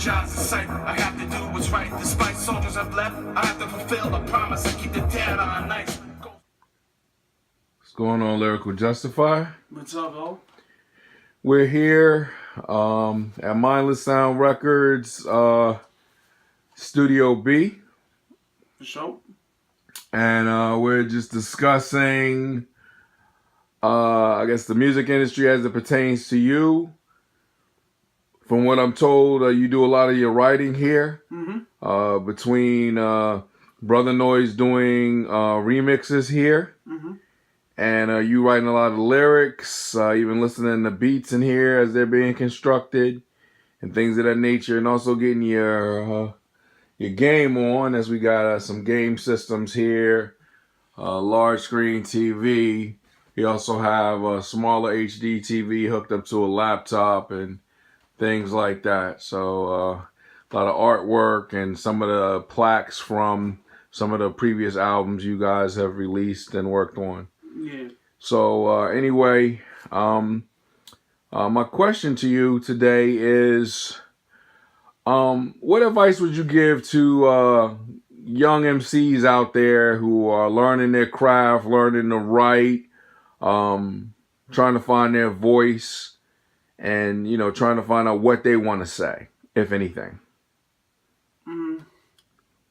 jobs in sight. I have to do what's right. Despite soldiers I've left, I have to fulfill the promise. I keep the dead on nice. What's going on, Lyrical Justifier? What's up, Bo? We're here at Mindless Sound Records, Studio B. For sure. And we're just discussing, I guess, the music industry as it pertains to you. From what I'm told, you do a lot of your writing here. Mm-hmm. Between Brother Noise doing remixes here. Mm-hmm. And you writing a lot of lyrics, even listening to beats in here as they're being constructed and things of that nature. And also getting your game on, as we got some game systems here, large screen TV. We also have a smaller HD TV hooked up to a laptop and things like that. So a lot of artwork and some of the plaques from some of the previous albums you guys have released and worked on. Yeah. So anyway, my question to you today is, what advice would you give to young MCs out there who are learning their craft, learning to write, trying to find their voice, and, you know, trying to find out what they want to say, if anything?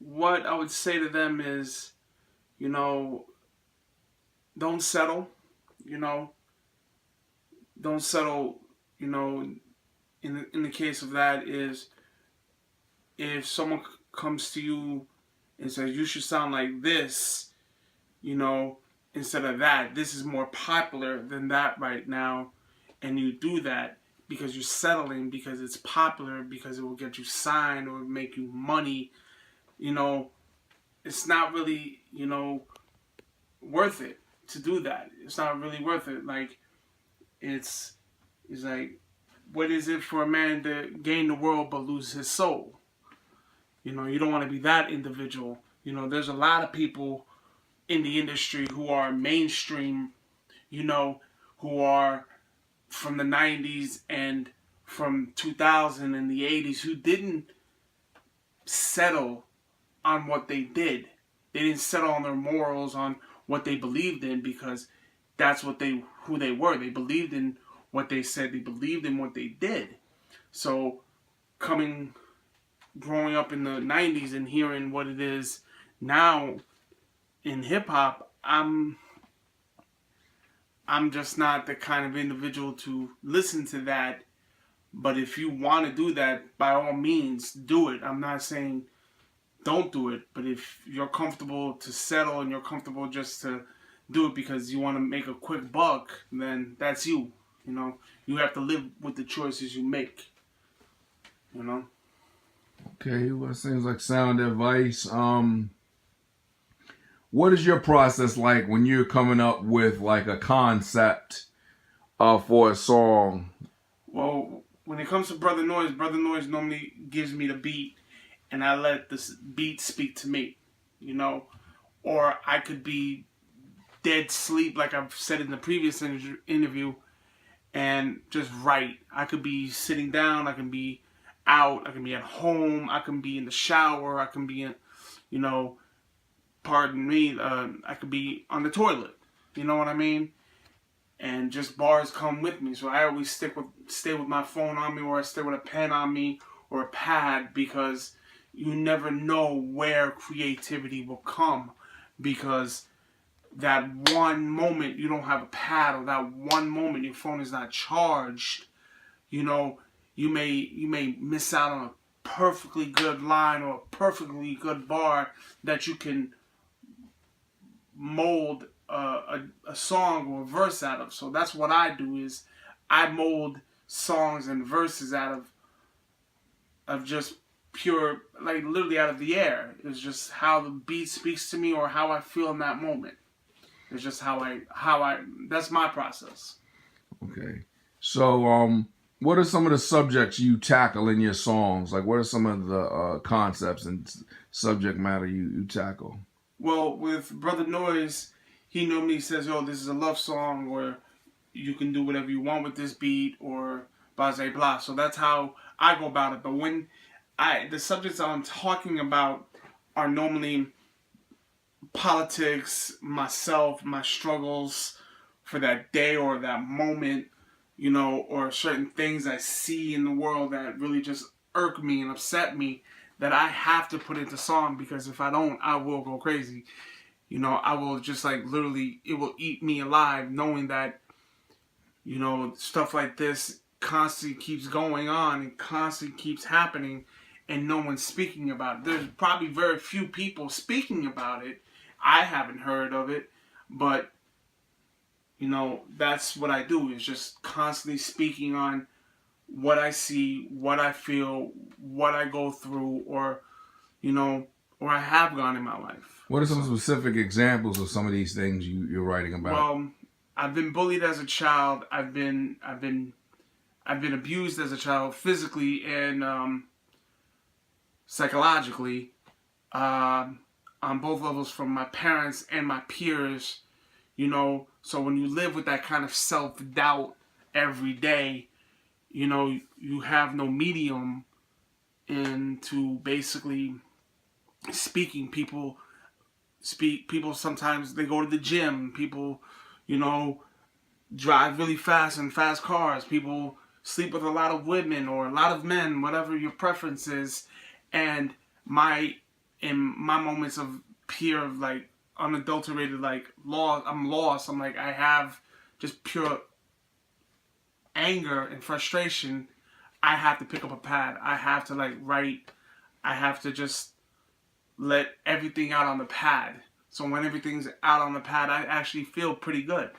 What I would say to them is, you know, don't settle, don't settle, in the case of that is, if someone comes to you and says, you should sound like this, instead of that, this is more popular than that right now, and you do that because you're settling, because it's popular, because it will get you signed or make you money, it's not really, worth it to do that. It's not really worth it. Like, it's like, what is it for a man to gain the world but lose his soul? You don't want to be that individual. There's a lot of people in the industry who are mainstream, who are from the 90s and from 2000 and the 80s, who didn't settle on what they did. They didn't settle on their morals, on what they believed in, because that's who they were. They believed in what they said. They believed in what they did. So growing up in the 90s and hearing what it is now in hip hop, I'm just not the kind of individual to listen to that. But if you want to do that, by all means, do it. I'm not saying don't do it, but if you're comfortable to settle and you're comfortable just to do it because you want to make a quick buck, then that's you. You have to live with the choices you make. Okay, well, it seems like sound advice. What is your process like when you're coming up with like a concept for a song? Well, when it comes to Brother Noise normally gives me the beat, and I let the beat speak to me, or I could be dead sleep, like I've said in the previous interview, and just write. I could be sitting down, I can be out, I can be at home, I can be in the shower, I can be in, pardon me, I could be on the toilet, you know what I mean? And just bars come with me, so I always stay with my phone on me, or I stay with a pen on me, or a pad, because you never know where creativity will come, because that one moment you don't have a pad, or that one moment your phone is not charged, you may miss out on a perfectly good line or a perfectly good bar that you can mold a song or a verse out of. So that's what I do, is I mold songs and verses out of just pure, like literally out of the air. It's just how the beat speaks to me or how I feel in that moment. It's just how I that's my process. Okay. So what are some of the subjects you tackle in your songs? Like, what are some of the concepts and subject matter you tackle? Well, with Brother Noise, he normally says, "Oh, this is a love song," or "You can do whatever you want with this beat," or blah blah blah. So that's how I go about it. But when the subjects I'm talking about are normally politics, myself, my struggles for that day or that moment, or certain things I see in the world that really just irk me and upset me that I have to put into song, because if I don't, I will go crazy. I will just like literally, it will eat me alive knowing that, stuff like this constantly keeps going on and constantly keeps happening and no one's speaking about it. There's probably very few people speaking about it. I haven't heard of it, but that's what I do, is just constantly speaking on what I see, what I feel, what I go through, or I have gone in my life. What are some specific examples of some of these things you're writing about? Well, I've been bullied as a child. I've been abused as a child, physically and psychologically, on both levels, from my parents and my peers. So when you live with that kind of self-doubt every day, you have no medium into basically speaking. People sometimes, they go to the gym. People, drive really fast in fast cars. People sleep with a lot of women or a lot of men, whatever your preference is. And in my moments of pure, like, unadulterated, like, I'm lost. I'm like, I have just pure anger and frustration. I have to pick up a pad. I have to, like, write. I have to just let everything out on the pad. So when everything's out on the pad, I actually feel pretty good.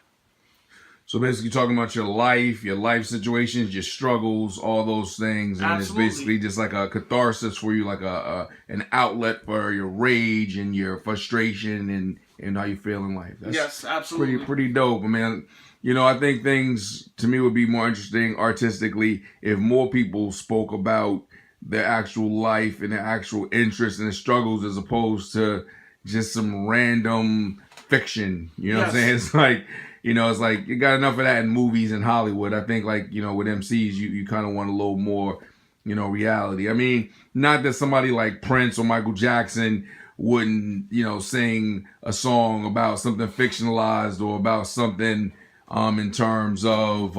So basically talking about your life situations, your struggles, all those things. And Absolutely. It's basically just like a catharsis for you, like an outlet for your rage and your frustration and how you feel in life. That's yes, absolutely. Pretty dope. I mean, I think things to me would be more interesting artistically if more people spoke about their actual life and their actual interests and their struggles, as opposed to just some random fiction. You know what I'm saying? It's like, it's like you got enough of that in movies and Hollywood. I think, like, with MCs, you kind of want a little more, reality. I mean, not that somebody like Prince or Michael Jackson wouldn't, sing a song about something fictionalized or about something in terms of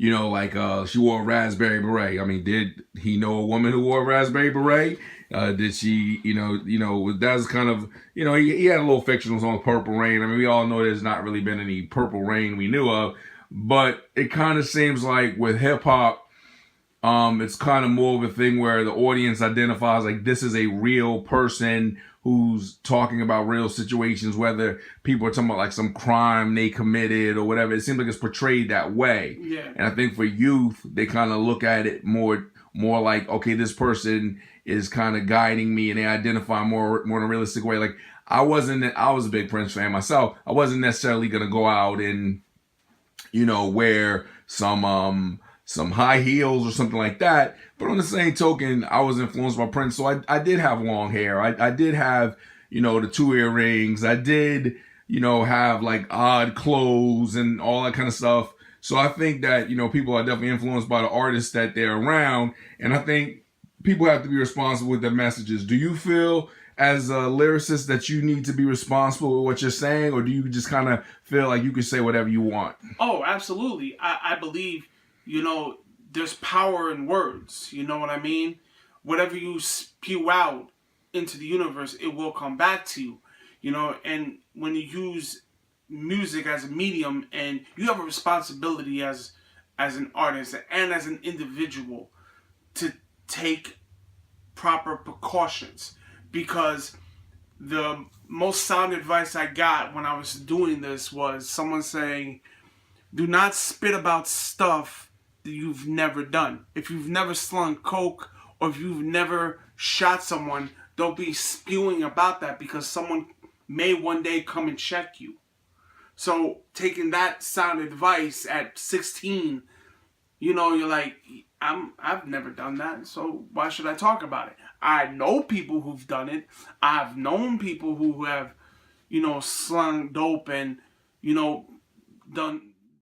like she wore a raspberry beret. I mean, did he know a woman who wore a raspberry beret? Did she, that's kind of, he had a little fictional song, Purple Rain. I mean, we all know there's not really been any Purple Rain we knew of, but it kind of seems like with hip hop, it's kind of more of a thing where the audience identifies like this is a real person who's talking about real situations, whether people are talking about like some crime they committed or whatever. It seems like it's portrayed that way. Yeah. And I think for youth, they kind of look at it more like, okay, this person is kind of guiding me, and they identify more in a realistic way. Like I was a big Prince fan myself. I wasn't necessarily gonna go out and, wear some high heels or something like that. But on the same token, I was influenced by Prince. So I did have long hair. I did have, the 2 earrings. I did, have like odd clothes and all that kind of stuff. So I think that, people are definitely influenced by the artists that they're around. And I think people have to be responsible with their messages. Do you feel as a lyricist that you need to be responsible with what you're saying? Or do you just kind of feel like you can say whatever you want? Oh, absolutely. I believe, there's power in words. You know what I mean? Whatever you spew out into the universe, it will come back to you. And when you use music as a medium, and you have a responsibility as an artist and as an individual to take proper precautions, because the most sound advice I got when I was doing this was someone saying, do not spit about stuff that you've never done. If you've never slung coke, or if you've never shot someone, don't be spewing about that, because someone may one day come and check you. So taking that sound advice at 16, you're like, I've never done that, so why should I talk about it? I know people who've done it. I've known people who have, slung dope and, done